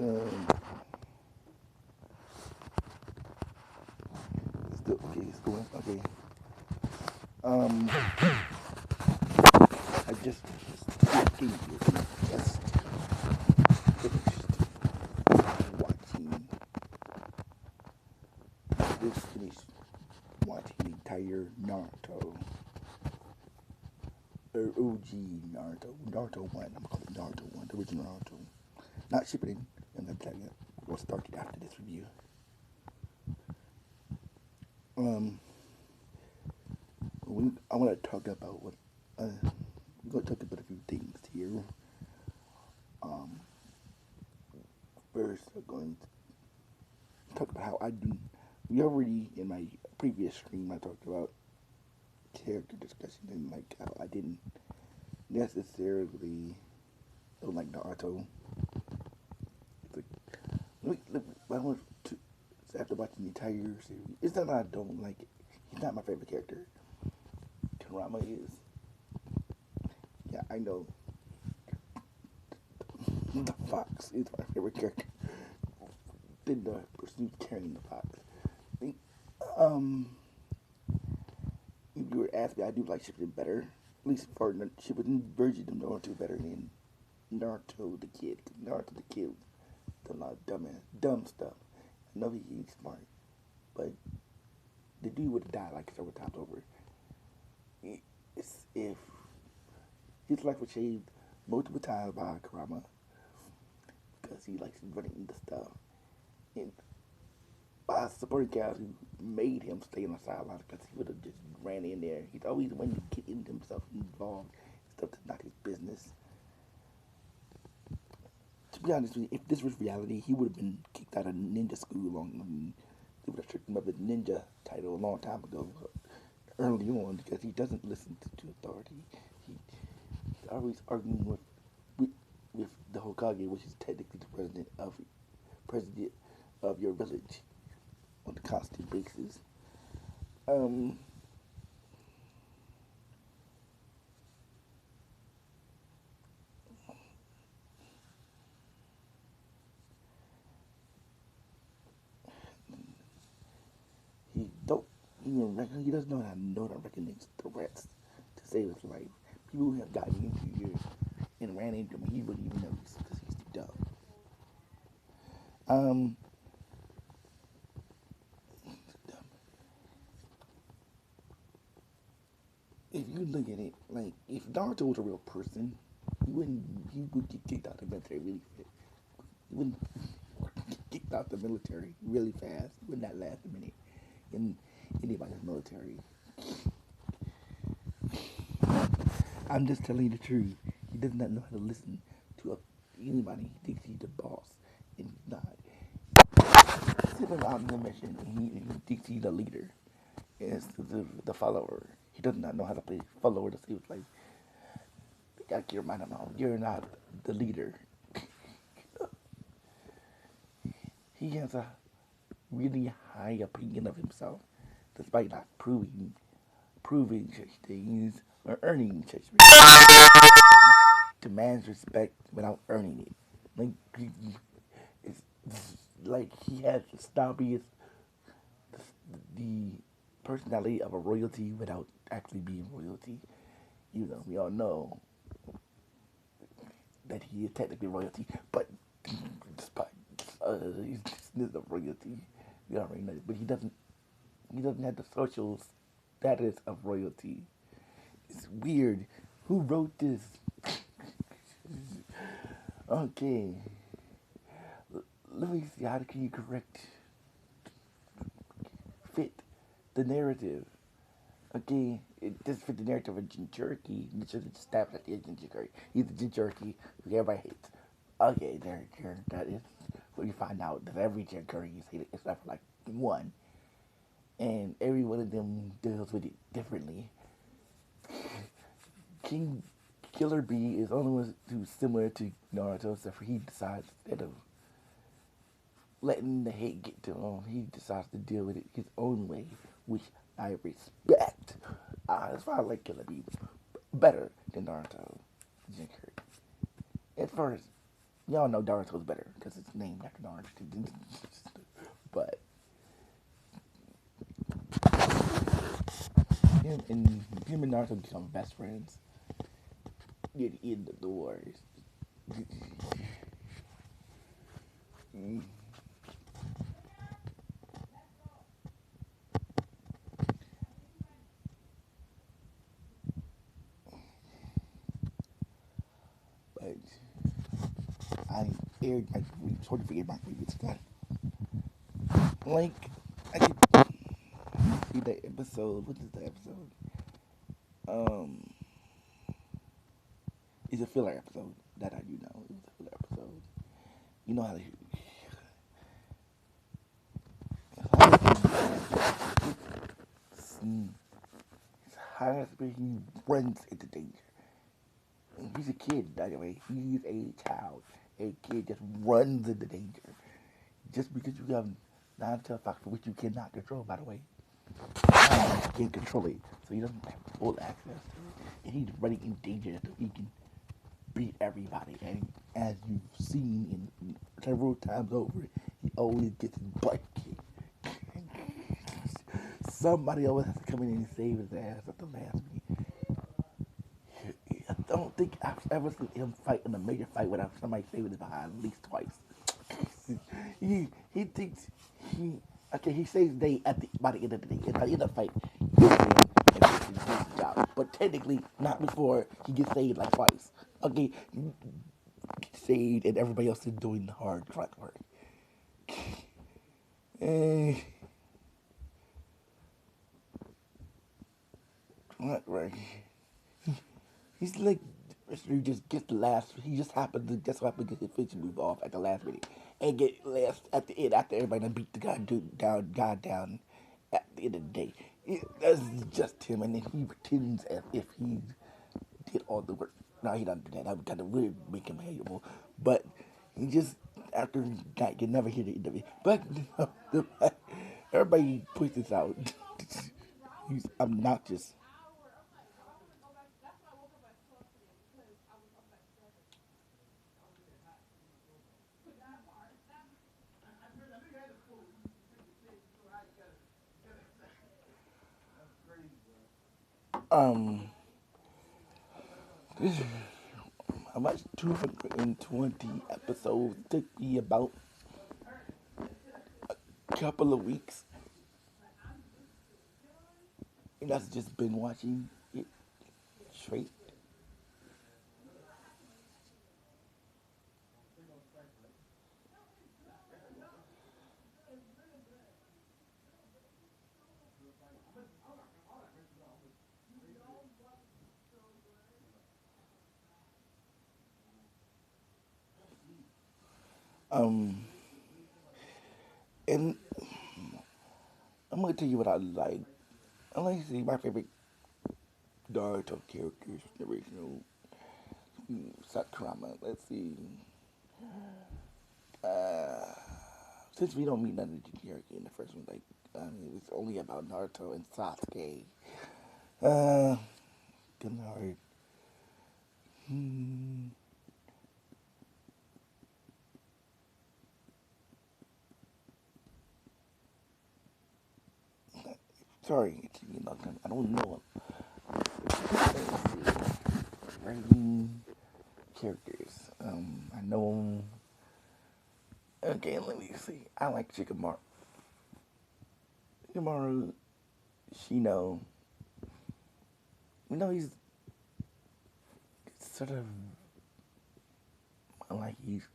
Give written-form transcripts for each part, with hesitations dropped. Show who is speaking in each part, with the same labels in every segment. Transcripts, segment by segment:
Speaker 1: Um, still okay. It's going okay. Um, I just gave you just finished watching just finished watching the entire Naruto or OG Naruto 1. I'm calling it Naruto 1, the original Naruto. Not Shippuden. I'm gonna tell you what's started after this review. Um, I want to talk about what we're gonna talk about a few things here. Um, First, I'm going to talk about how I do. We already in my previous stream I talked about character discussion and like how I didn't necessarily don't like Naruto. Like, I want to after watching the entire series. It's not that I don't like it. He's not my favorite character. Kurama is. Yeah, I know. The fox is my favorite character. Then the person who's carrying the fox. Um, if you were to ask me, I do like Shippuden better. At least for Shippuden version of Naruto better than Naruto the kid. Naruto the kid did a lot of dumb stuff. I know he's smart, but the dude would have died like several times over. It's if his life was saved multiple times by Kurama because he likes running into stuff. And by supporting guys who made him stay on the sideline because he would have just ran in there. He's always wanting to get himself involved in stuff that's not his business. To be honest with you, if this was reality, he would have been kicked out of ninja school they would have stripped him of his ninja title a long time ago, early on, because he doesn't listen to authority. He's always arguing with, with the Hokage, which is technically the president of your village on a constant basis. Um, he don't he doesn't know how to recognize threats to save his life. People who have gotten into here and ran into him, he wouldn't even know because he's too dumb. Um, if you look at it, like if Naruto was a real person, he would get kicked out of the military really fast. He wouldn't get kicked out of the military really fast. It would not last a minute in anybody's military. I'm just telling you the truth. He does not know how to listen to anybody. He thinks he's the boss, and he's not. Sitting out in the mission, and he thinks he's the leader, and it's the follower. He does not know how to play follower to save his life. You gotta keep reminding him, you're not the leader. He has a really high opinion of himself, despite not proving such things or earning such respect. Demands respect without earning it. Like it's like he has the snobbiest, the personality of a royalty without actually being royalty. You know, we all know that he is technically royalty, but despite he's just a royalty. We already know, but he doesn't. He doesn't have the social status of royalty. It's weird. Who wrote this? Okay. Let me see. How can you correct fit the narrative? Okay, it does fit the narrative of Jinchuriki. It should have stabbed at the Jinchuriki. He's the Jinchuriki who everybody hates. Okay, there, that is what you find out that every Jinchuriki is hated except for like one, and every one of them deals with it differently. King Killer Bee is the only one who's similar to Naruto, except for he decides instead of letting the hate get to him, he decides to deal with it his own way, which I respect. That's why I like Killer Bee better than Naruto. At first, Y'all know Naruto's better because it's named after Naruto. But him and Naruto become best friends near the end of the wars. But I aired my sort of forget my previous cut. Like I could see the episode. What is the episode? Um, it's a filler episode that I do know. It was a filler episode. You know how they. Highest he runs into danger. And he's a kid, by the way. He's a child. A kid just runs into danger. Just because you have non-tail factor, which you cannot control, by the way. You can't control it, so he doesn't have full access to it. And he's running in danger so he can beat everybody. And as you've seen in several times over, he always gets his butt kicked. Somebody always has to come in and save his ass at the last minute. I don't think I've ever seen him fight in a major fight without somebody saving his behind at least twice. He thinks he okay. He saves day at the by the end of the day. At the end of the fight, he gets in and gets his job. But technically, not before he gets saved like twice. Okay, saved and everybody else is doing the hard grunt work. Eh, grunt work. He's like, he just gets the last. He just happened to just happen to get his finishing move off at the last minute, and get last at the end after everybody done beat the guy down at the end of the day. That's just him, and then he pretends as if he did all the work. No, he doesn't do that. That would kind of really make him hateable. But he just after that, you never hear the end of it. But everybody puts this out. He's obnoxious. Um, this how much 220 episodes took me about a couple of weeks, and that's just been watching it straight. Um, and I'm gonna tell you what I like. I like to see my favorite Naruto characters, the original Sakurama. Let's see. Uh, since we don't meet none of the characters in the first one, like it was only about Naruto and Sasuke. Uh, good lord. Hmm. Sorry, I don't know. Let's see. Writing characters. I know. Okay, let me see. I like Shikamaru. Shikamaru, Shino. He's sort of like he's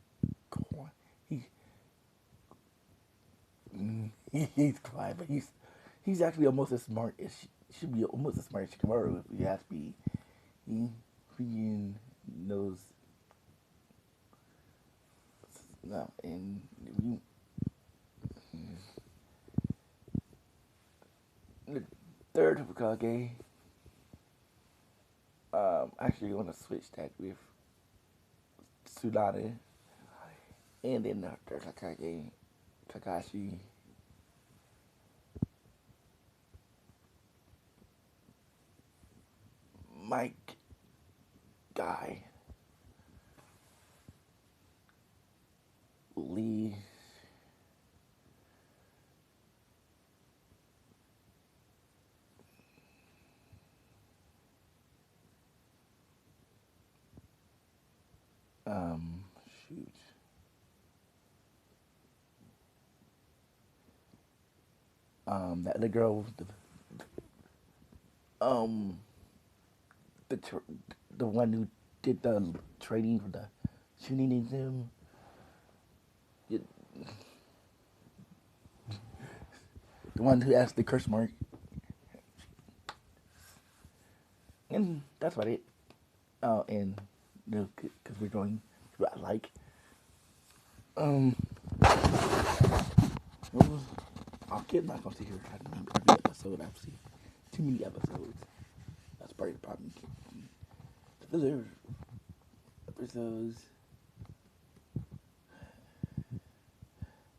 Speaker 1: he's quiet, but he's actually almost as smart as should be almost as smart as Shikamaru if he has to be. He freaking knows. No, and you, the third Hokage. Actually, want to switch that with Tsunade, and then the third Hokage, Kakashi. Mike guy. Shoot. That other girl, um, the the one who did the training for the shooting exam. Yeah, the one who asked the curse mark, and that's about it. And because we're going to what I like. Um, well, I'll get not gonna sit here trying to remember every episode I've seen. Too many episodes. That's part of the problem. The filler episodes.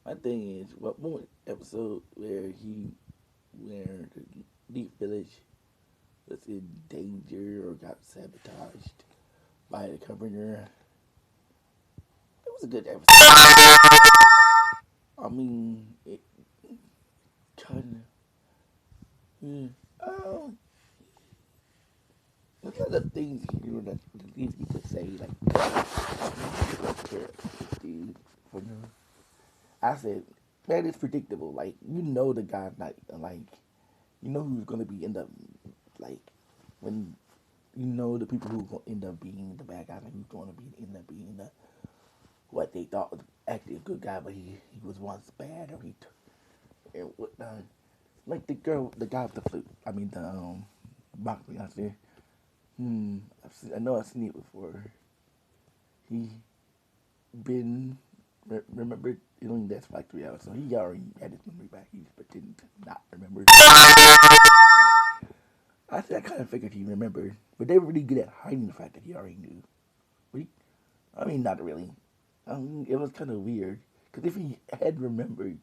Speaker 1: My thing is, what one episode where the Deep Village was in danger or got sabotaged by the governor. It was a good episode. I mean, it kind of. Oh, there's a lot of things here that leads me to say dude, for no. I said, man, it's predictable. Like the guy, like who's gonna be end up like when the people who gonna end up being the bad guy, like who's gonna be end up being what they thought was actually a good guy, but he was once bad, or and whatnot. Like the guy with the flute. I mean the boxing out there. I know I've seen it before. He been remembered. It only that's for like 3 hours, so he already had his memory back. He's pretending to not remember. I kind of figured he remembered, but they were really good at hiding the fact that he already knew. I mean, not really. I mean, it was kind of weird because if he had remembered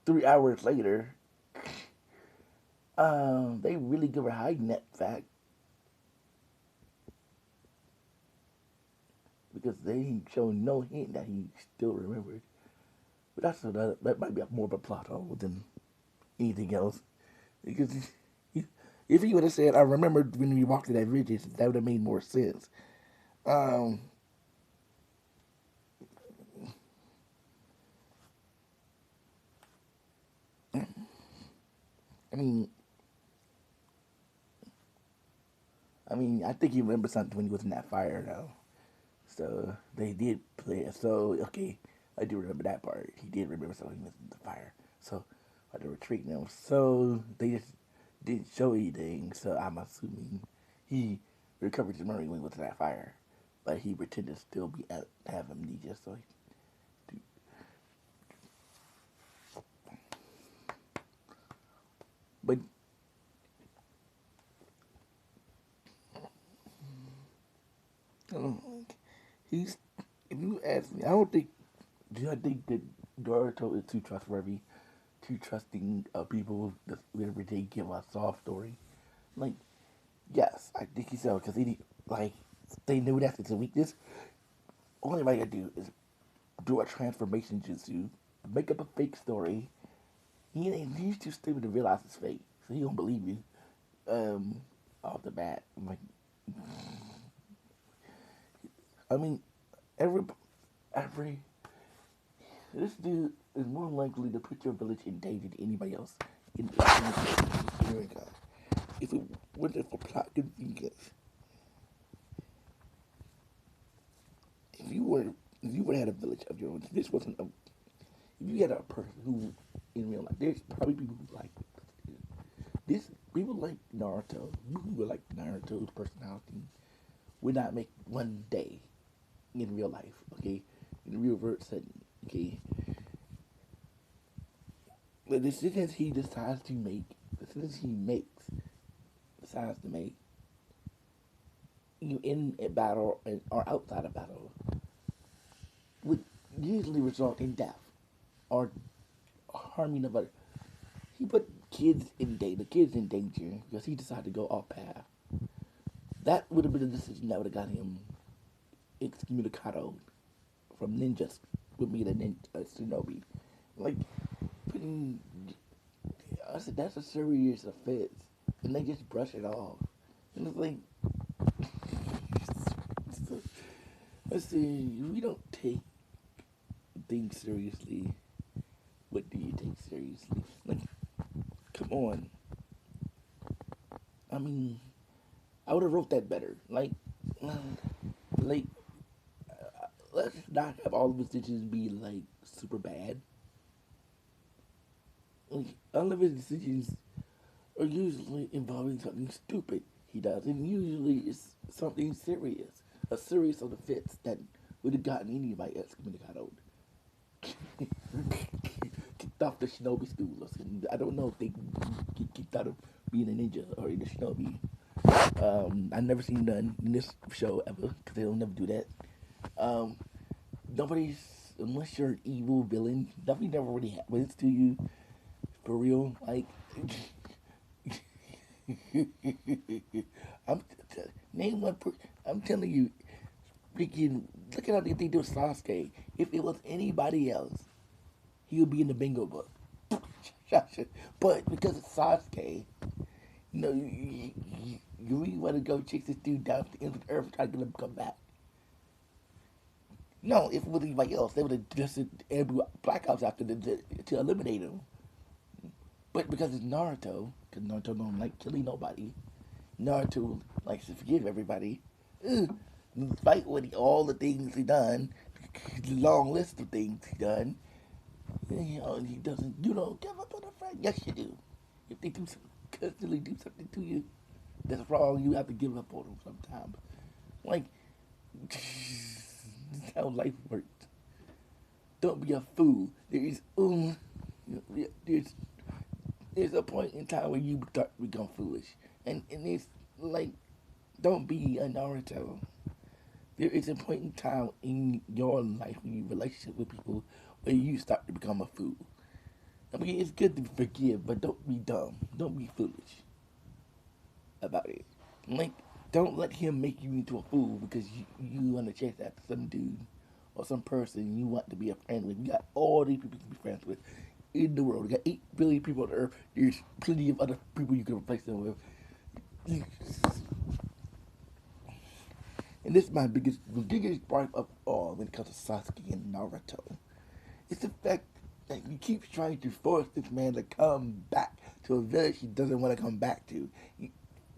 Speaker 1: 3 hours later, they really good at hiding that fact because they ain't showing no hint that he still remembered. But that might be more of a plot hole than anything else. Because if he would have said, "I remembered when we walked to that ridge," that would have made more sense. Um, I mean, I think he remembered something when he was in that fire, though. So they did play it. So okay, I do remember that part. He did remember something when he was in the fire. So they were treating him. So they just didn't show anything. So I'm assuming he recovered his memory when he was in that fire, but he pretended to still have amnesia. So but I don't know. He's if you ask me, I don't think. Do I think that Naruto is too trustworthy, too trusting of people whenever they give a soft story? Like, yes, I think he's so because they knew that's his weakness. All anybody gotta do is do a transformation jutsu, make up a fake story. He's too stupid to realize it's fake, so he don't believe you. Um, Off the bat, I'm like, I mean, every every this dude is more likely to put your village in danger than anybody else in America. If it wasn't for plot convenience, if you were if you would have had a village of your own, if this wasn't a if you had a person who in real life, there's probably people who like this. People like Naruto. People who would like Naruto's personality would not make one day in real life. Okay, in the real world setting. Okay, the decisions he decides to make, the decisions he makes, decides to make, you in a battle or outside a battle, would usually result in death or harming of other. He put the kids in danger because he decided to go off path. That would have been a decision that would have got him excommunicado from ninjas with me the shinobi. Like putting, I said that's a serious offense, and they just brush it off. And it's like, Listen, we don't take things seriously. What do you take seriously? Like, come on. I mean, I would have wrote that better. Like, let's not have all of his decisions be like super bad. Like, all of his decisions are usually involving something stupid he does, and usually it's something serious, a series of offense that would have gotten anybody else when they got old. Kicked off the shinobi school or something. I don't know if they get kicked out of being a ninja or in the shinobi. I never seen none in this show ever because they'll never do that. Um, Nobody's, unless you're an evil villain, nothing never really happens to you for real. Like, I'm name one. I'm telling you, freaking look at how they do Sasuke. If it was anybody else, he would be in the bingo book. But because it's Sasuke, you really want to go chase this dude down to the end of the earth and try to get him to come back. No, if it was anybody else, they would have just every Black Ops after to eliminate him. But because it's Naruto, because Naruto don't like killing nobody, Naruto likes to forgive everybody. Despite all the things he done, the long list of things he done, he doesn't. You don't give up on a friend. Yes, you do. If they do constantly do something to you that's wrong, you have to give up on them sometimes. Like, that's how life works. Don't be a fool. There's a point in time where you start to become foolish, and it's like, don't be a Naruto. There is a point in time in your life when you relationship with people where you start to become a fool. I mean, it's good to forgive, but don't be dumb. Don't be foolish about it. Like, don't let him make you into a fool because you want to chase after some dude or some person you want to be a friend with. You got all these people to be friends with in the world. You got 8 billion people on Earth. There's plenty of other people you can replace them with. And this is my biggest part of all when it comes to Sasuke and Naruto. It's the fact that you keep trying to force this man to come back to a village he doesn't want to come back to.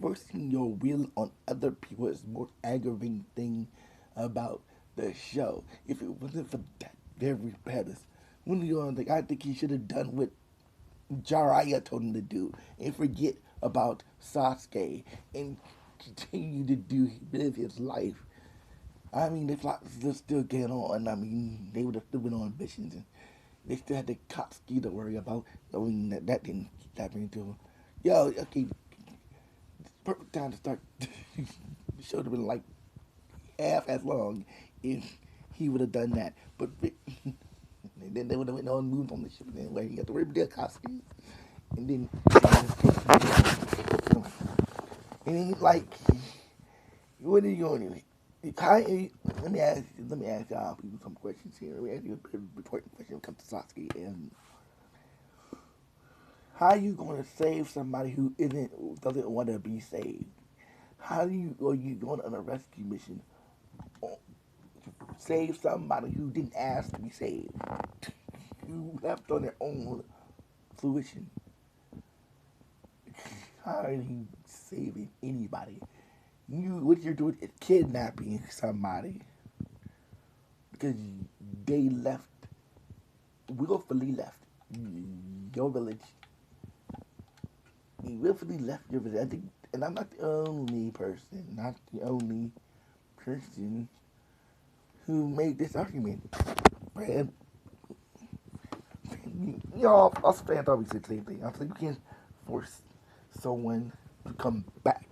Speaker 1: Forcing your will on other people is the most aggravating thing about the show. If it wasn't for that very premise, I think he should have done what Jiraiya told him to do and forget about Sasuke and continue to live his life. I mean, if Fox was still getting on, I mean, they would have still been on missions and they still had the Katsuki to worry about. I mean, that didn't happen into him. Yo, okay, perfect time to start. The show would have been like half as long if he would have done that. But and then they would have went on moved on the ship anyway. He got to worry about their costumes. And then, like, what are you going to do? Let me ask y'all people some questions here. Let me ask you a pretty important question when it comes to Sasuke. And how are you going to save somebody who doesn't want to be saved? Are you going on a rescue mission to save somebody who didn't ask to be saved? Who left on their own fruition? How are you saving anybody? What you're doing is kidnapping somebody because they willfully left your village. You willfully left your village. I think, and I'm not the only person who made this argument. Brad, us fans always say the same thing. I was like, you can't force someone to come back.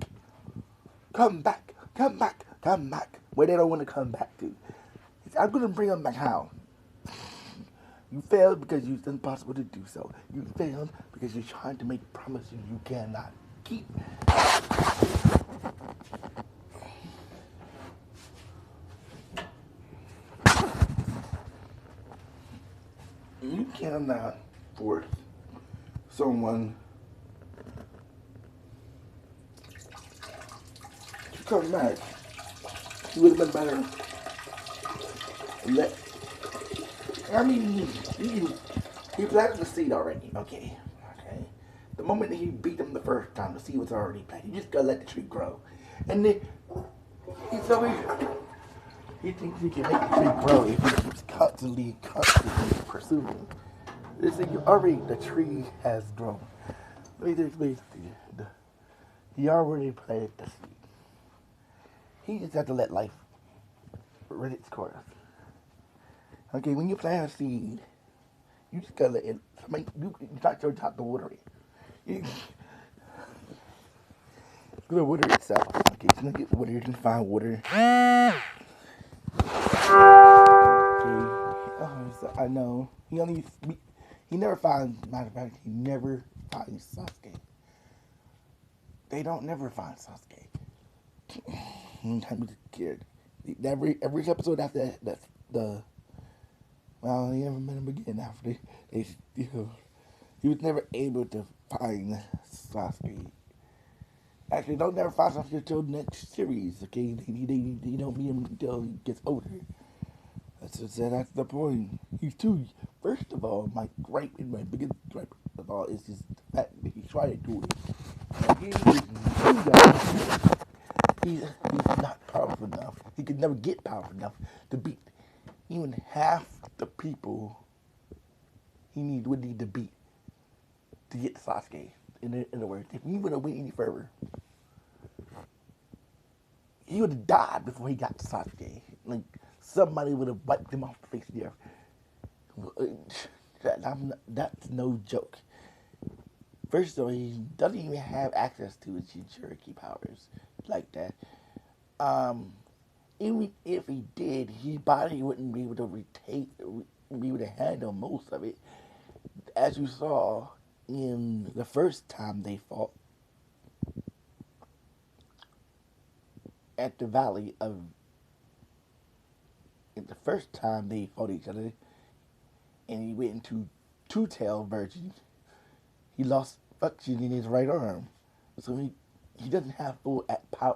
Speaker 1: Come back. Where they don't want to come back to. I'm going to bring them back how? You failed because it's impossible to do so. You failed because you're trying to make promises you cannot keep. You cannot force someone to come back. It would have been better let, I mean, he planted the seed already. Okay. Okay. The moment that he beat him the first time, the seed was already planted. You just gotta let the tree grow. And then he's always, he thinks he can make the tree grow if he keeps constantly pursuing. This thing, already, the tree has grown. Let me just explain to you. He already planted the seed. He just has to let life run its course. Okay, when you plant a seed, you just gotta let it. You not your job to water it. You gotta water itself. Okay, so you get water. You can find water. Okay. So I know he never finds. Matter of fact, he never finds Sasuke. They don't never find Sasuke. I'm just scared. Every episode after that, the well, he never met him again after they still. He was never able to find Sasuke. Actually, don't never find Sasuke until the next series. Okay, they don't meet him until he gets older. That's the point. He's too. First of all, my biggest gripe of all is just the fact that he tried to do it. He's not powerful enough. He could never get powerful enough to beat even half the people would need to beat to get Sasuke. In other words, if he would have went any further, he would have died before he got to Sasuke. Like somebody would have wiped him off the face of the earth. That's no joke. First of all, he doesn't even have access to his Jinchuriki powers like that. Even if he did, his body wouldn't be able to be able to handle most of it. As you saw in the first time they fought at the Valley of. In the first time they fought each other, and he went into two-tail version, he lost function in his right arm, so he doesn't have full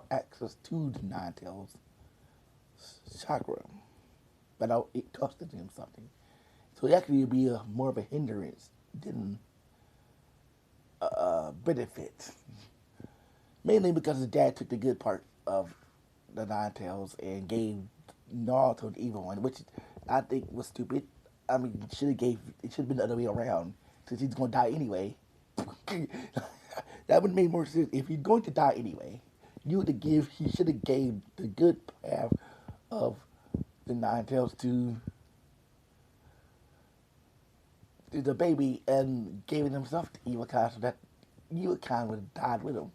Speaker 1: access to the Nine Tails chakra. But it costed him something, so it actually would be more of a hindrance than a benefit. Mainly because his dad took the good part of the Nine Tails and gave Naruto the evil one, which I think was stupid. I mean, it should have been the other way around, since he's gonna die anyway. That would make more sense if he's going to die anyway. He should have gave the good half of the Nine Tails to the baby and gave it himself to Evil Khan, so that Evil Khan would have died with him.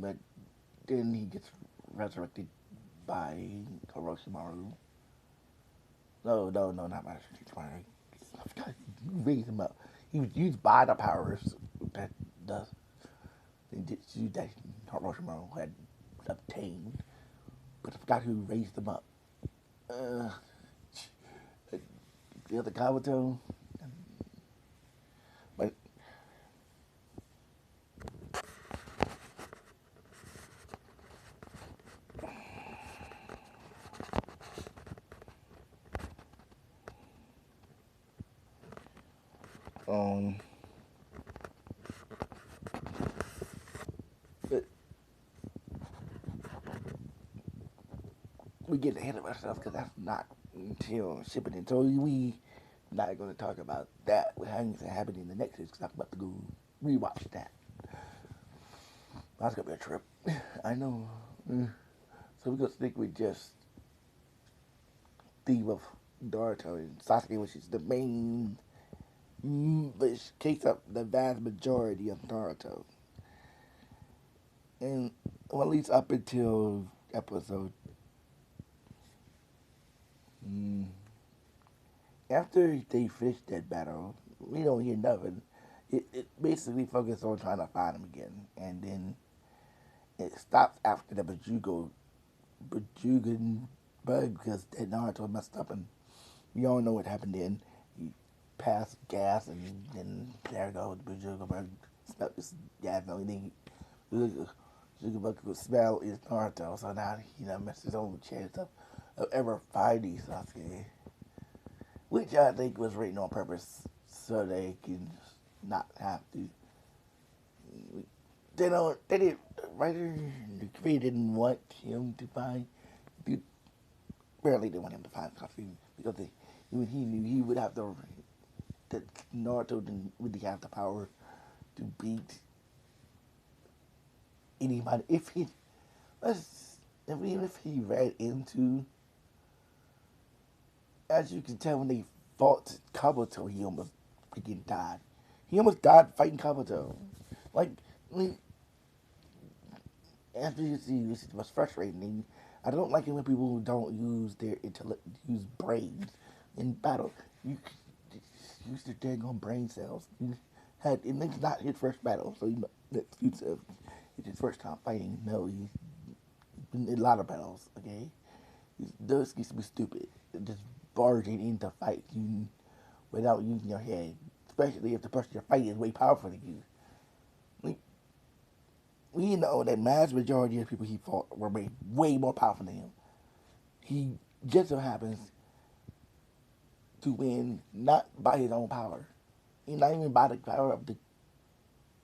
Speaker 1: But then he gets resurrected by Orochimaru. No, not by Orochimaru. He raised him up. He was used by the powers that Orochimaru had obtained. But I forgot who raised him up. The other Kabuto. But we get ahead of ourselves because that's not until shipping it. So we not going to talk about that. What happened in the next series because I'm about to go rewatch that. That's going to be a trip. I know. So we're going to stick with just theme of Naruto and Sasuke, which is the main, which takes up the vast majority of Naruto. And well, at least up until episode. After they finish that battle, we don't hear nothing. It basically focuses on trying to find him again, and then it stops after the Bajugan bug because that Naruto messed up, and we all know what happened then. He passed gas, and then there goes the Bajugan bug. Smelled this gas, and everything. Shukabuku smell is Naruto, so now he done missed his own chance of ever finding Sasuke. Which I think was written on purpose so they can not have to. They didn't, writer, the creator didn't want him to find, they barely didn't want him to find Sasuke because even he knew he would have that Naruto didn't really have the power to beat anybody. Even if he ran into, as you can tell when they fought Kabuto, he almost freaking died. He almost died fighting Kabuto. Like, after you see, this is what's frustrating. I don't like it when people don't use their intellect, use brains in battle. You use their dang on brain cells. And it's not his first battle, so it's his first time fighting. No, he's been in a lot of battles. Okay, those used to be stupid. Just barging into fights without using your head, especially if the person you're fighting is way powerful than you. Like, we know that mass majority of people he fought were way more powerful than him. He just so happens to win not by his own power, and not even by the power of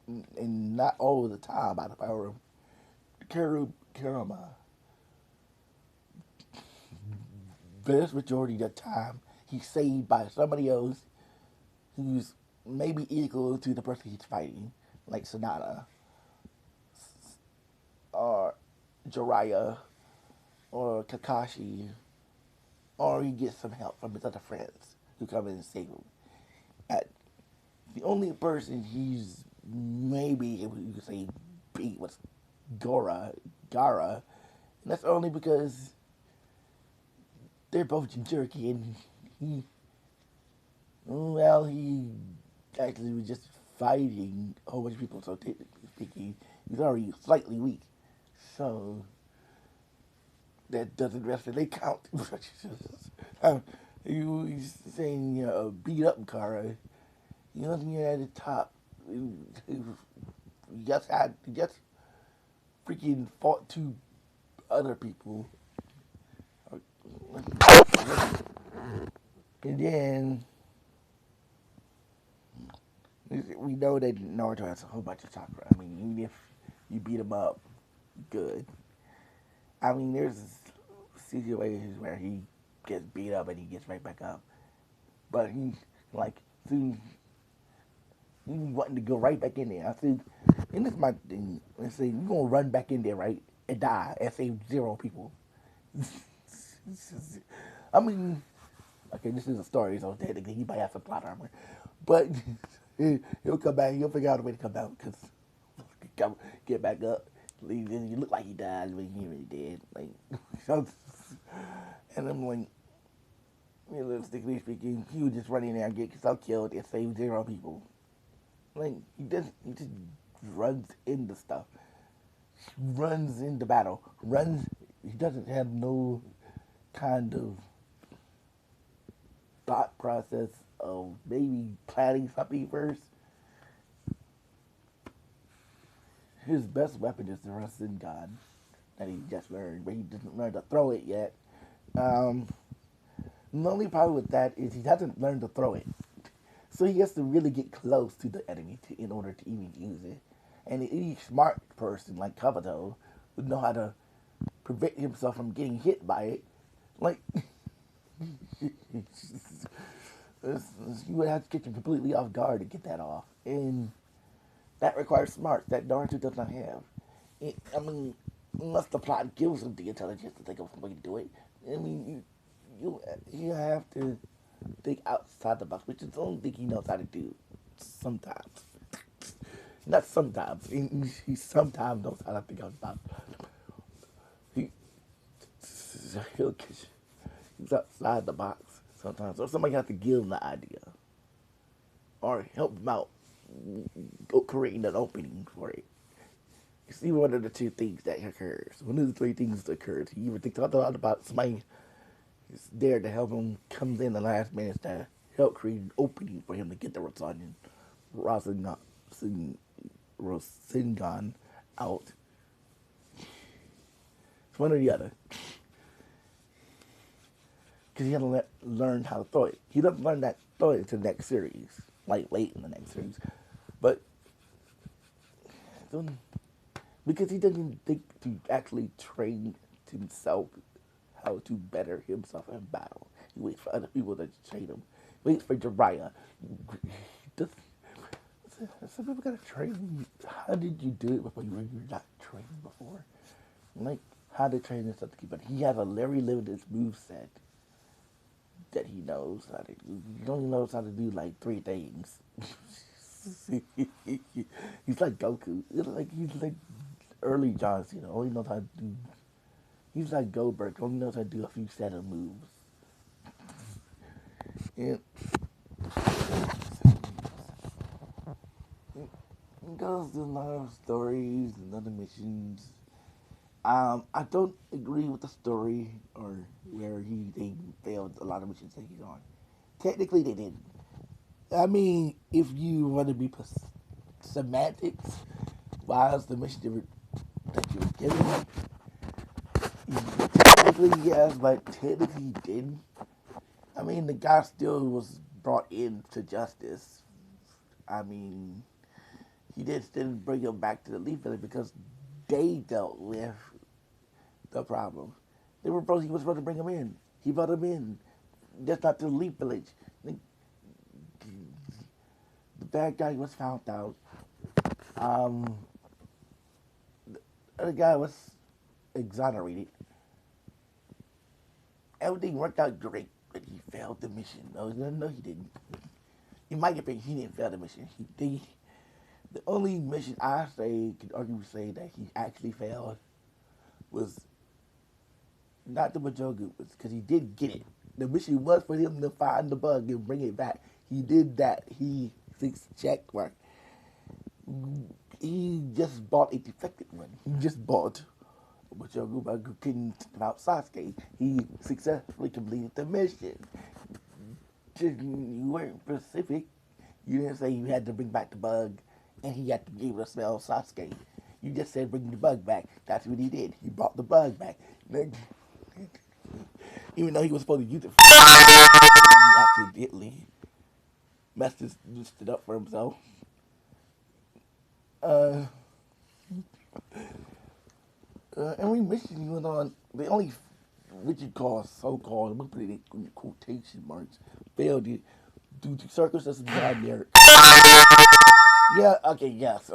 Speaker 1: and not all the time by the power of Karama. Vast majority of the time, he's saved by somebody else who's maybe equal to the person he's fighting, like Sonata or Jiraiya or Kakashi, or he gets some help from his other friends who come in and save him. At the only person he's maybe able you could say beat was Gara, and that's only because they're both Jinchuriki, and he actually was just fighting a whole bunch of people, so technically speaking, he's already slightly weak. So, that doesn't necessarily count. He's saying, beat up Kara. You know, you're at the top. You just freaking fought two other people. And then we know that Naruto has a whole bunch of chakra. I mean, even if you beat him up, good. I mean, there's situations where he gets beat up and he gets right back up. But he's like, soon he's wanting to go right back in there. I said, and this is my thing. Let's say, you're going to run back in there, right? And die and save 0 people. I mean, okay, this is a story, so technically he might have some plot armor. But he'll come back, he'll figure out a way to come out, because get back up. You look like he died, but he really did. Like, and I'm like, realistically speaking, he was just running there and get himself killed and save 0 people. Like, he just runs into stuff. Runs into battle. He doesn't have no kind of thought process of maybe planning something first. His best weapon is the Rasengan that he just learned, but he doesn't learn to throw it yet. The only problem with that is he hasn't learned to throw it. So he has to really get close to the enemy in order to even use it. And any smart person like Kabuto would know how to prevent himself from getting hit by it. Like, you would have to get him completely off guard to get that off. And that requires smarts that Naruto does not have. I mean, unless the plot gives him the intelligence to think of some way to do it. I mean, you have to think outside the box, which is the only thing he knows how to do. Sometimes, not sometimes. He sometimes knows how to think outside. He's outside the box sometimes, or somebody has to give him the idea, or help him out, creating an opening for it. You see, one of the 2 things that occurs. One of the 3 things that occurs. He either thinks about somebody is there to help him, comes in the last minute to help create an opening for him to get the Rasengan out, It's one or the other. Because he had to learn how to throw it. He doesn't learn that throw it into the next series, like late in the next series. But because he doesn't think to actually train himself how to better himself in battle. He waits for other people to train him. He waits for Jiraiya. Does, some people gotta train. How did you do it before you were not trained before? Like how to train himself to keep it. He has a very limited move set that he knows how to do. He only knows how to do like 3 things. He's like Goku. He's like early John Cena. Only knows how to do. He's like Goldberg. Only knows how to do a few set of moves. And it goes through a lot of stories and other missions. I don't agree with the story or where they failed a lot of missions that he's on. Technically, they didn't. I mean, if you want to be semantics, why is the mission that you were given? Technically, yes, but technically, he didn't. I mean, the guy still was brought into justice. I mean, he just didn't bring him back to the Leaf Village because they dealt with the problem. He was supposed to bring him in. He brought him in. Just not to the Leaf Village. The bad guy was found out. Um, the other guy was exonerated. Everything worked out great, but he failed the mission. No, he didn't. In my opinion, he didn't fail the mission. The only mission I could arguably say that he actually failed was not the Majogu, because he did get it. The mission was for him to find the bug and bring it back. He did that. He fixed check mark. He just bought a defective one. He just bought Majogu by couldn't about Sasuke. He successfully completed the mission. You weren't specific. You didn't say you had to bring back the bug and he had to be able to smell Sasuke. You just said bring the bug back. That's what he did. He brought the bug back. Even though he was supposed to use it, he accidentally messed it up for himself. Uh, every mission he went on, the only what you call so-called, I'm gonna put it in quotation marks, failed due to circumstances beyond their. Yeah, okay, yes.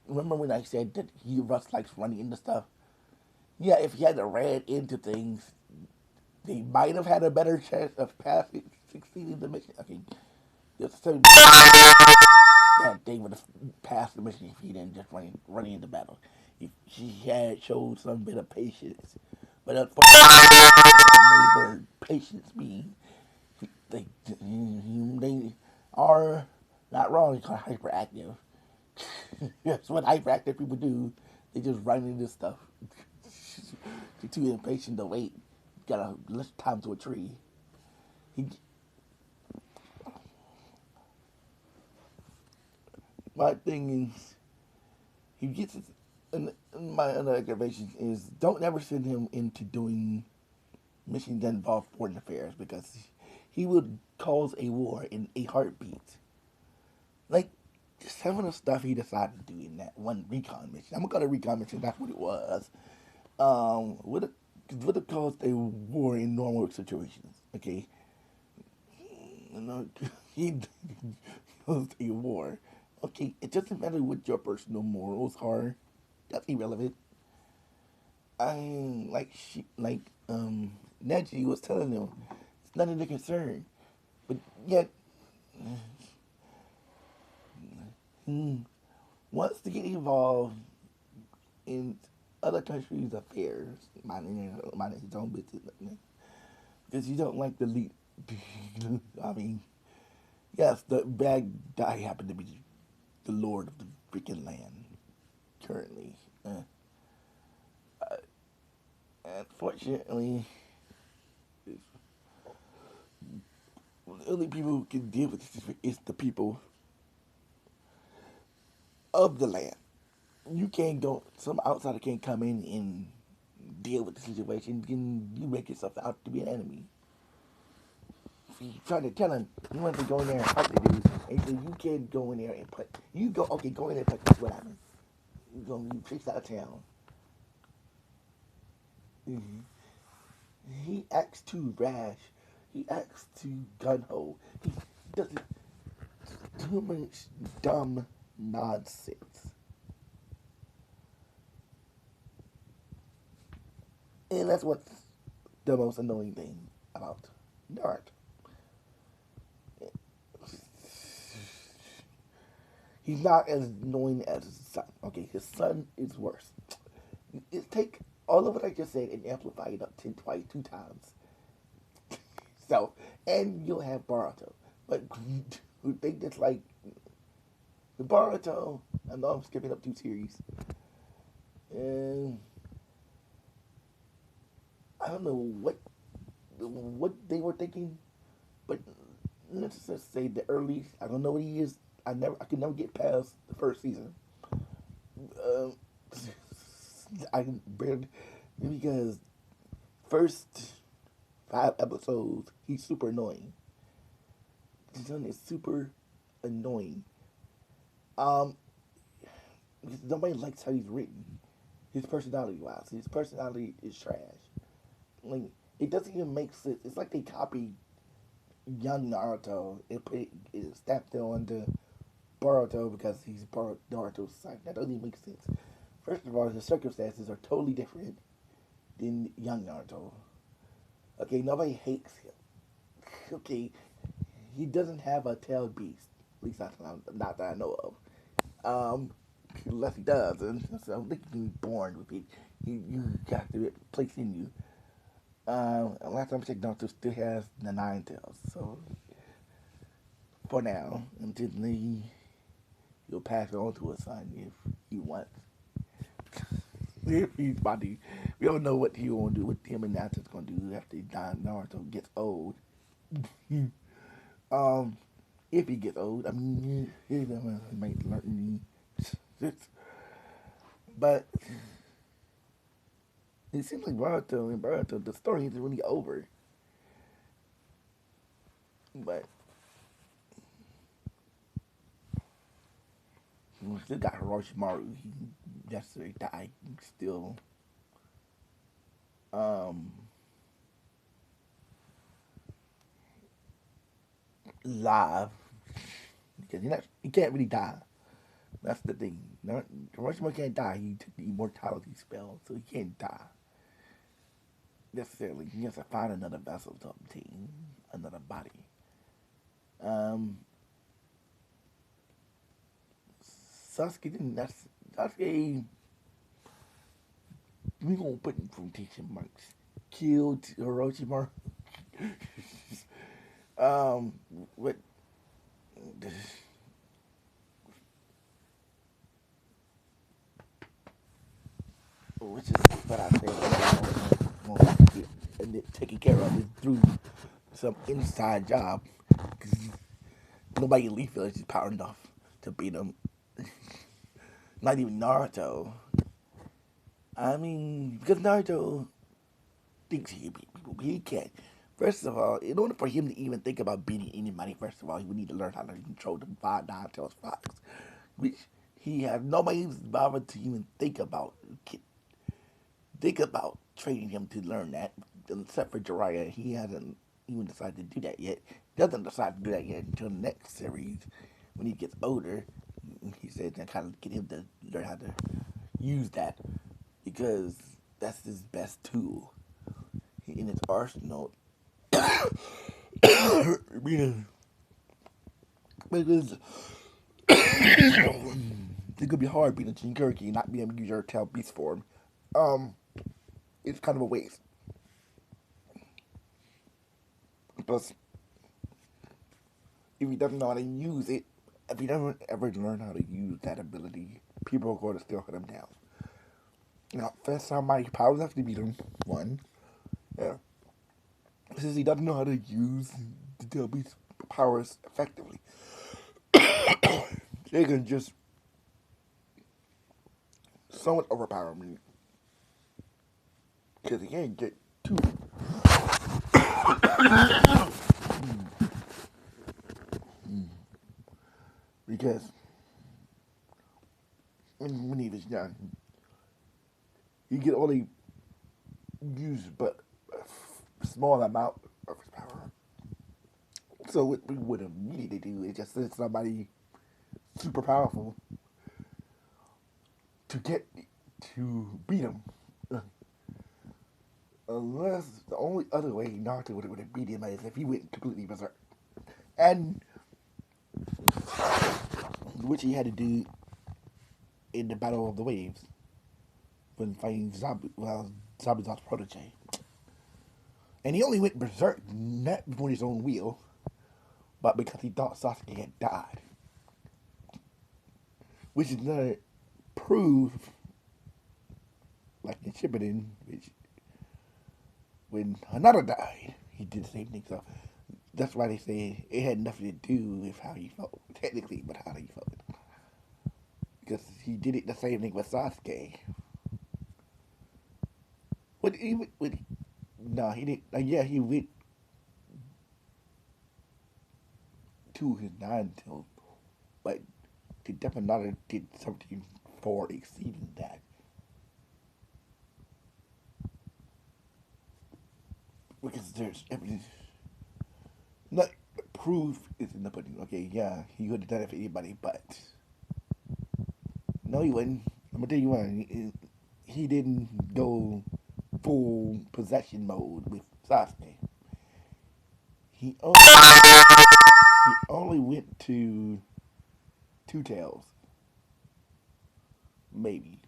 Speaker 1: Remember when I said that Russ likes running into stuff? Yeah, if he had ran into things, they might have had a better chance of succeeding the mission. Okay, just so that they would have passed the mission if he didn't just running into battle. If he had showed some bit of patience, but unfortunately, word patience means they are not wrong. It's called hyperactive. That's what hyperactive people do. They just run into stuff. You're too impatient to wait. You gotta let's time to a tree. He, my thing is, he gets it. And my other observation is, don't ever send him into doing missions that involve foreign affairs because he would cause a war in a heartbeat. Like some of the stuff he decided to do in that one recon mission. I'm gonna call it recon mission. That's what it was. Would have caused a war in normal situations. Okay, he caused a war. Okay, it doesn't matter what your personal morals are. That's irrelevant. Neji was telling them, it's none of their concern. But yet, he wants to get involved in other countries' affairs, minding his own business. Because you don't like the lead. I mean, yes, the bad guy happened to be the lord of the freaking land currently. Unfortunately, the only people who can deal with this is the people of the land. You can't go. Some outsider can't come in and deal with the situation, then you make yourself out to be an enemy. You trying to tell him you want to go in there and fight the dude, and he said you can't go in there and put. You go okay, go in there and put this. What happened? You chased out of town. Mm-hmm. He acts too rash. He acts too gun ho. He does too much dumb nonsense. And that's what's the most annoying thing about Naruto. He's not as annoying as his son. Okay, his son is worse. It take all of what I just said and amplify it up 10 twice, 2 times. So, and you'll have Boruto. But who think that's like Boruto? I know I'm skipping up 2 series. And I don't know what they were thinking, but let's just say the early. I don't know what he is. I could never get past the first season. Uh, I barely because first 5 episodes he's super annoying. His son is super annoying. Um, because nobody likes how he's written. His personality wise, his personality is trash. Like it doesn't even make sense. It's like they copied young Naruto and stamped it onto Boruto because he's Naruto's son. That doesn't even make sense. First of all, his circumstances are totally different than young Naruto. Okay, nobody hates him. Okay, he doesn't have a tail beast. At least not that I know of. Unless he does, and so I think he can be born with it. You got to place in you. Last time I checked, Naruto still has the 9 tails. So for now, until he'll pass it on to his son if he wants. If he's about to, we don't know what he gonna do, what him and Natsu's gonna do after Naruto gets old. If he gets old, I mean, he might learn. But it seems like Naruto, the story isn't really over. But we still got Orochimaru. He yesterday died. He's still live because he can't really die. That's the thing. Orochimaru can't die. He took the immortality spell, so he can't die necessarily. He has to find another vessel to obtain another body. Sasuke didn't. Sasuke. We gonna put in quotation marks. Killed Orochimaru. What? Which is what I said. And taking care of it through some inside job. Because nobody in Leaf Village is power enough to beat him. Not even Naruto. I mean, because Naruto thinks he can beat people, but he can't. First of all, in order for him to even think about beating anybody, first of all, he would need to learn how to control the Nine Tails Fox, which he has nobody's bothered to even think about. Think about training him to learn that, except for Jiraiya. He hasn't even decided to do that yet. He doesn't decide to do that yet until the next series, when he gets older. He said to kind of get him to learn how to use that, because that's his best tool in his arsenal. Because it could be hard being a Jinchuriki and not being able to use your tail beast form. It's kind of a waste. Plus, if he doesn't know how to use it, if he doesn't ever learn how to use that ability, people are going to still hunt him down. Now, first time my powers have to beat him. One. Yeah. Since he doesn't know how to use the tail beast powers effectively, they can just somewhat overpower me. because he can't get too. Because when he was young, he could only use but a small amount of his power. So what we would have needed to do is just send somebody super powerful to get to beat him. Unless the only other way Naruto would have beat him is if he went completely berserk, and which he had to do in the Battle of the Waves when fighting Zabuza's protege. And he only went berserk not for his own will, but because he thought Sasuke had died, which is another proof, like in Shippuden, which when Hinata died, he did the same thing. So that's why they say it had nothing to do with how he felt, technically, but how he felt. Because he did it the same thing with Sasuke. No, he didn't. Yeah, he went to his nine tails, but the Definitely did something far exceeding that. Because there's evidence. Not proof is in the pudding. Okay, yeah, he would have done it for anybody, but no, he wouldn't. I'm gonna tell you why. He didn't go full possession mode with Sasuke. He only went to Two Tails, maybe.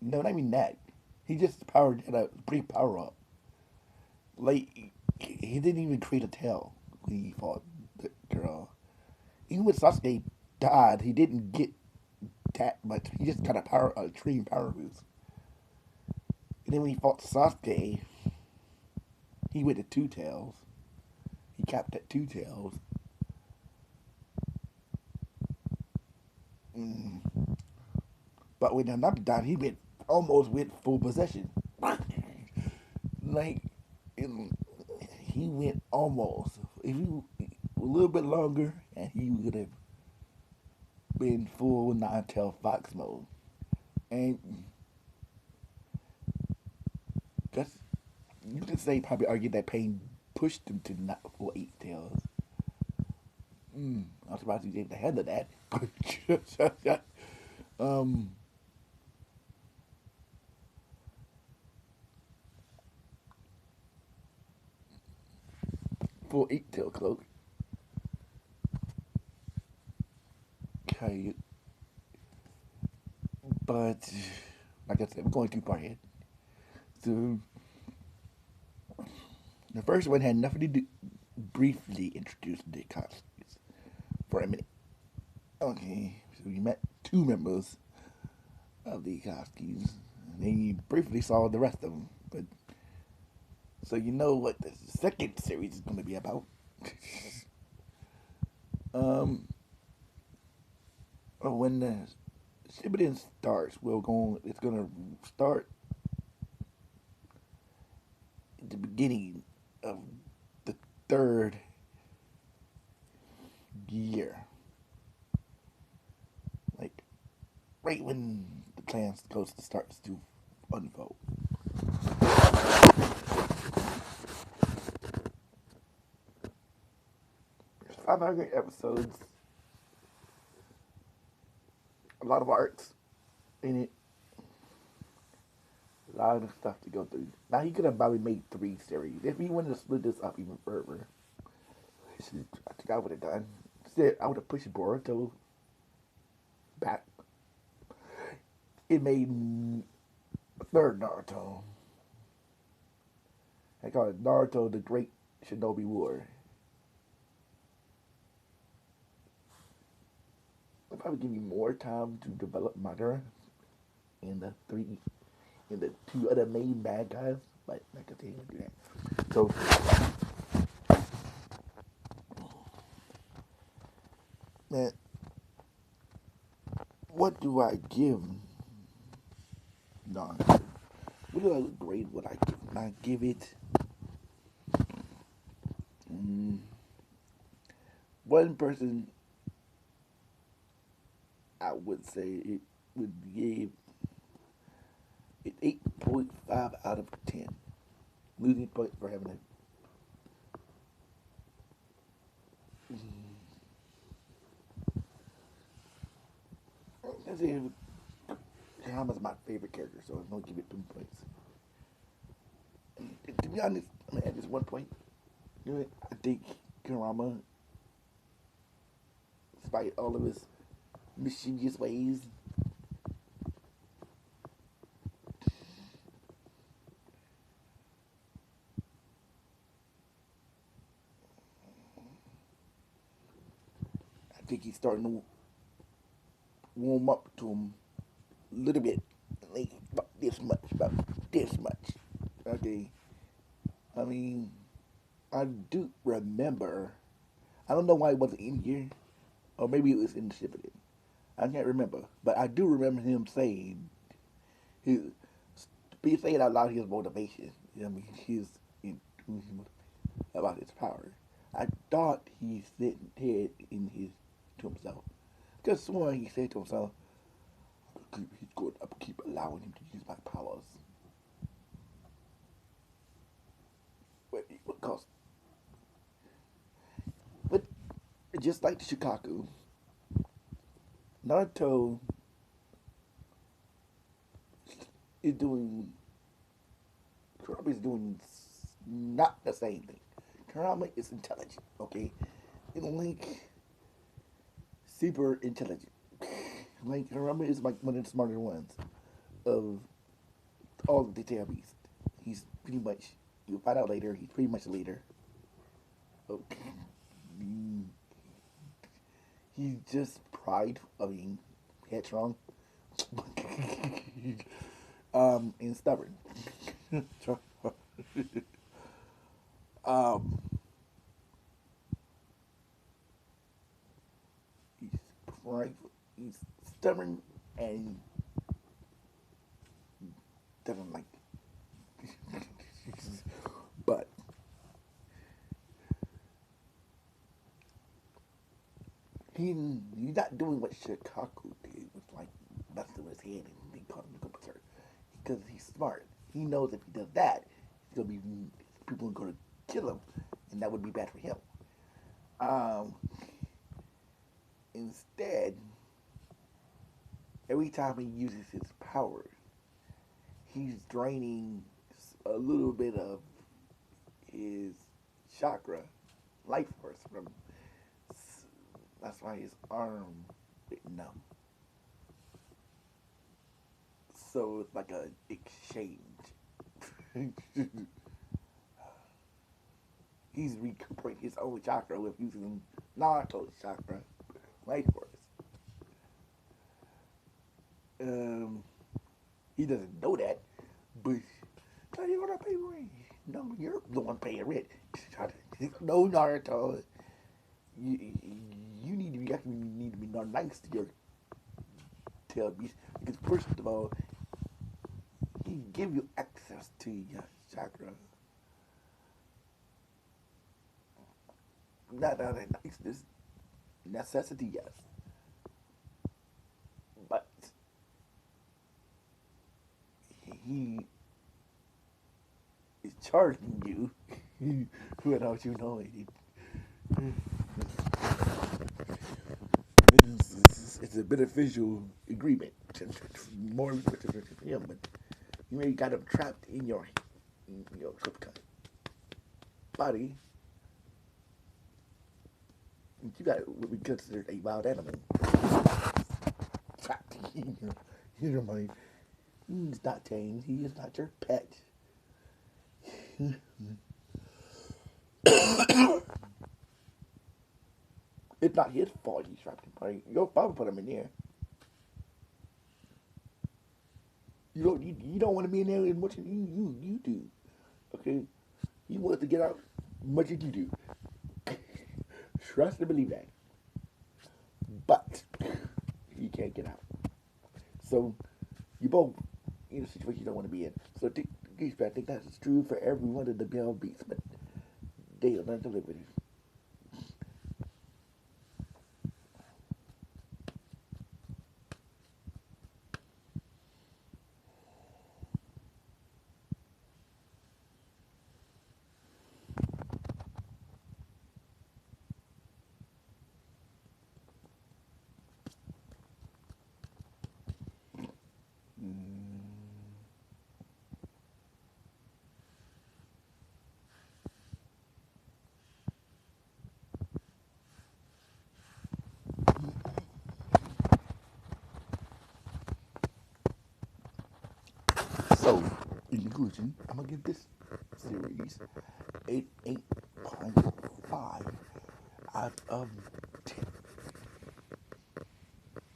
Speaker 1: No, not even that. He just powered had a pretty power up. Like he didn't even create a tail when he fought the girl. Even when Sasuke died, he didn't get that much. He just got a extreme power boost. And then when he fought Sasuke, he went to Two Tails. He capped at Two Tails. Mm. But when another died, he almost went full possession. Like he went almost. If he a little bit longer, and he would have been full nine-tail fox mode. And that's you could say probably argue that pain pushed him to not full eight tails. I'm surprised he didn't handle that. um, full eight tail cloak. Okay, but like I said, we're going too far ahead. So the first one had nothing to do. Briefly introduced the Akatsuki for a minute. Okay, so we met two members of the Akatsuki, and then you briefly saw the rest of them. But so you know what the second series is going to be about. When the Shippuden starts, it's going to start at the beginning of the third year. Like, right when the plan starts to unfold. There's 500 episodes, a lot of arcs in it, a lot of stuff to go through. Now he could have probably made 3 series if he wanted to split this up even further. I think I would have done. Instead, I would have pushed Boruto back. It made a third Naruto. I call it Naruto the Great Shinobi War. I'll probably give you more time to develop Madara and the 2 other main bad guys, but like I said, do that. So, man, what do I give Naruto? What grade would I give I give it mm, one person. I would say it would give it 8.5 out of 10. Losing points for having it. Let's see, Kurama's my favorite character, so I'm gonna give it 2 points. And to be honest, I'm gonna add this 1 point. You know, I think Kurama, despite all of his mischievous ways, I think he's starting to warm up to him a little bit, like about this much, Okay, I mean, I do remember. I don't know why it wasn't in here, or maybe it was in the shipping. I can't remember, but I do remember him saying his, be saying out loud his motivation. You know what I mean, his about his power. I thought he said in his to himself. Just sworn he said to himself, he's going to keep allowing him to use my powers. Because, but just like the Shikaku, Naruto is doing, Kurama is doing not the same thing. Kurama is intelligent, okay? And Link, super intelligent. Like, Kurama is like one of the smarter ones of all of the Tail Beast. He's pretty much, you'll find out later, he's pretty much a leader. Okay. He's just pride of being headstrong and stubborn. um, he's prideful, he's stubborn, and doesn't like. But he's not doing what Shikaku did, with like messing with his head and being caught in the computer. Because he's smart. He knows if he does that, he's gonna be people are gonna kill him, and that would be bad for him. Um, Instead, every time he uses his power, he's draining a little bit of his chakra, life force from. That's why his arm is numb. So it's like a exchange. He's recuperating his own chakra with using Naruto's chakra, life force. Um, he doesn't know that, but you're gonna pay rent. No, you're the one paying rent. No, Naruto, you, you need to be actually need to be not nice to your tail beast because first of all, he give you access to your chakra. Not out of niceness, necessity, yes, but he is charging you without you knowing it. It's a beneficial agreement, more beneficial for him, but you may got him trapped in your body. You got what we consider a wild animal trapped in your mind. He's not tame. He is not your pet. It's not his fault he's trapped in party. Your father put him in there. You don't want to be in there as much as you do. Okay? He wants to get out as much as you do. Trust and believe that. But he can't get out. So you both in a situation you don't want to be in. So I think that's true for every one of the male beats, but they are not delivered. So, in conclusion, I'm gonna give this series 8.5 out of 10.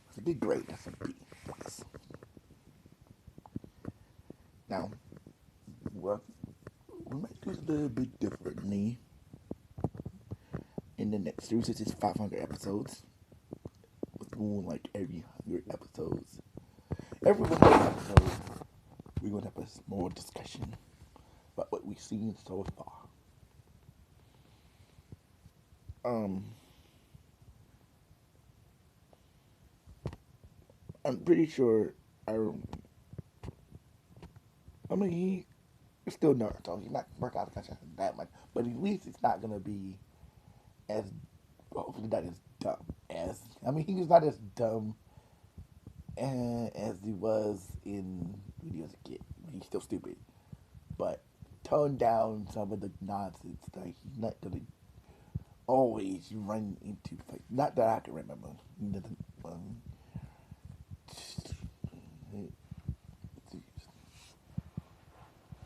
Speaker 1: It's a big grade. That's a B plus. Now, well, we might do it a little bit differently in the next series, which is 500 episodes. We're doing like every 100 episodes. Every 100 episodes, we're gonna have a small discussion about what we've seen so far. Um, I'm pretty sure I mean, he's still Naruto. He's not work out the that much, but at least it's not gonna be as hopefully not as dumb as I mean, he was not as dumb as he was in when he was a kid. He's still stupid, but tone down some of the nonsense. Like he's not gonna always run into fights. Not that I can remember. He doesn't.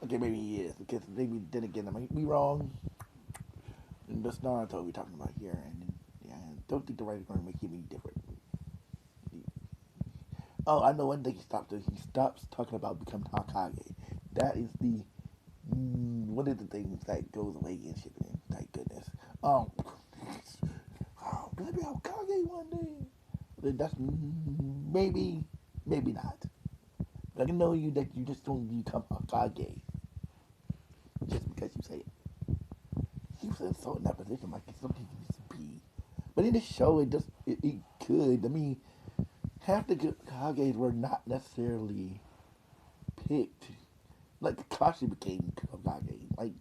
Speaker 1: Okay, maybe he is because maybe then again I might be wrong. And that's Naruto we're talking about here, and yeah, I don't think the writer's going to make him any different. Oh, I know one thing he stopped doing. He stops talking about becoming Hokage. That is the one of the things that goes away in shipping. Thank goodness. Oh, gonna be Hokage one day. That's maybe not. But I can know you that you just don't become Hokage just because you say it. He was so in that position like it's something he needs to be. But in the show, it could. I mean, half the Kages were not necessarily picked. Like Kakashi became Hokage. Like,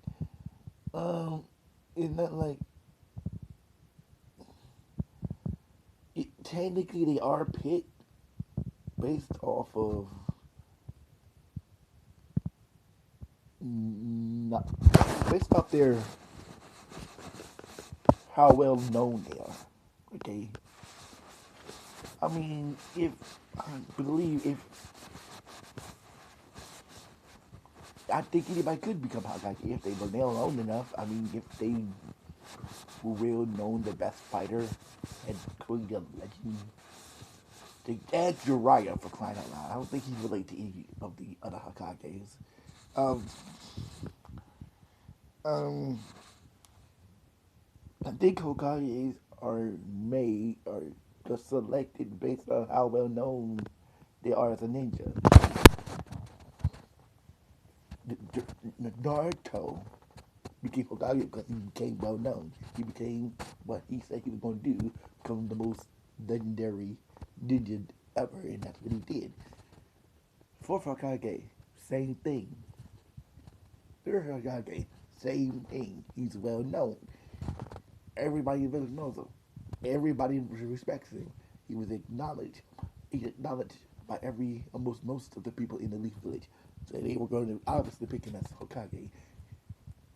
Speaker 1: it's not like technically they are picked based off of not based off their how well known they are. Okay, I mean, if I believe if I think anybody could become Hokage if they were well known enough. I mean, if they were real known, the best fighter, and created a legend. They add Jiraiya for crying out loud. I don't think he's related to any of the other Hokages. Um, um, I think Hokages are made or just selected based on how well known they are as a ninja. Naruto became Hokage because he became well known. He became what he said he was going to do, become the most legendary ninja ever, and that's what he did. Fourth Hokage, same thing. Third Hokage, same thing. He's well known. Everybody in the village knows him. Everybody respects him. He was acknowledged. He's acknowledged by almost most of the people in the Leaf Village. So they were going to obviously pick him as Hokage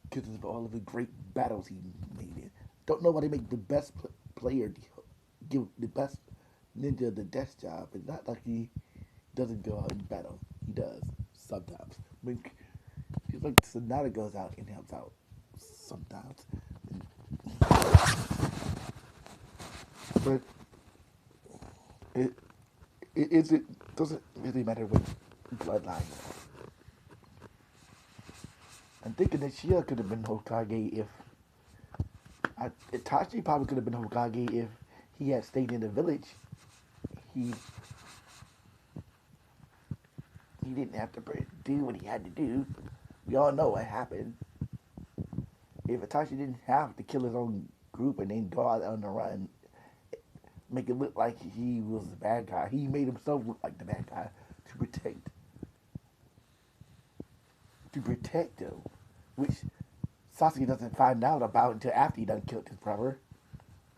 Speaker 1: because of all of the great battles he made. It. Don't know why they make the best player give the best ninja the desk job. It's not like he doesn't go out and battle. He does sometimes. I mean, he's like Sonata goes out and helps out sometimes. But it it doesn't really matter what bloodline. I'm thinking that Shia could have been Hokage if Itachi probably could have been Hokage if he had stayed in the village. He he didn't have to do what he had to do. We all know what happened. If Itachi didn't have to kill his own group and then go out on the run, make it look like he was the bad guy, he made himself look like the bad guy to protect him, which Sasuke doesn't find out about until after he done killed his brother.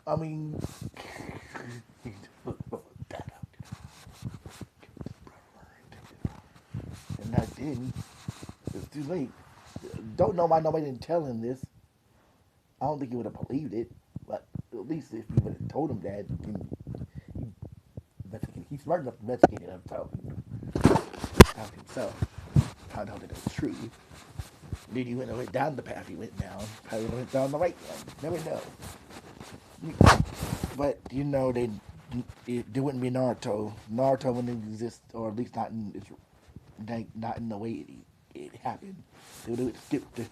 Speaker 1: I mean, he that out. And that then it's too late. Don't know why nobody didn't tell him this. I don't think he would have believed it, but at least if you would have told him that, he's smart enough to investigate it himself. Found out that it was true. Then he went down the path he went down. Probably went down the right one. Never know. But you know, there wouldn't be Naruto. Naruto wouldn't exist, or at least not in the way it happened. They would have skipped the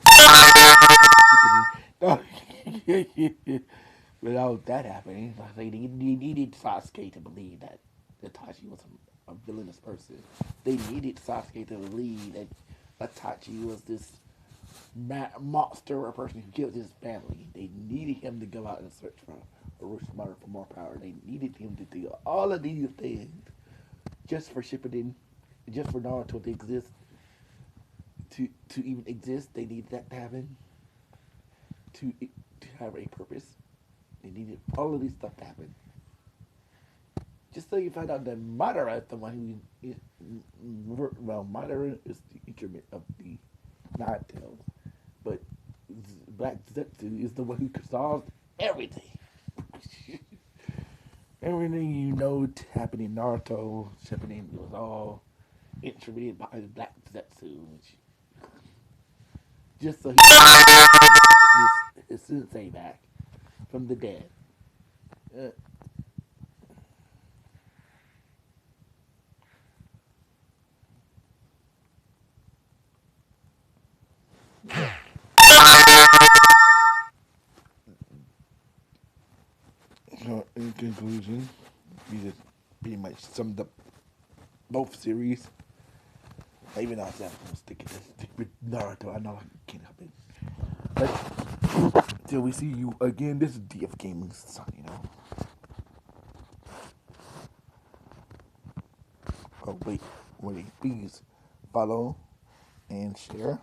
Speaker 1: without that happening. They needed Sasuke to believe that Itachi was a villainous person. They needed Sasuke to believe that Itachi was this monster or person who killed his family. They needed him to go out and search for Orochimaru for more power. They needed him to do all of these things just for Shippuden, just for Naruto to exist. To even exist, they needed that to happen. To have a purpose, they needed all of these stuff to happen. Just so you find out that Madara is the one who is, well, Madara is the instrument of the Nine Tails, but Black Zetsu is the one who solved everything. Everything you know happened in Naruto, Shippuden was all instrumented by Black Zetsu, just so he could his sensei back from the dead. Uh, so, in conclusion, we just pretty much summed up both series. Even though I'm going to stick with Naruto, I know I can't help it. But till we see you again, this is DF Gaming, you know. Oh wait, please follow and share.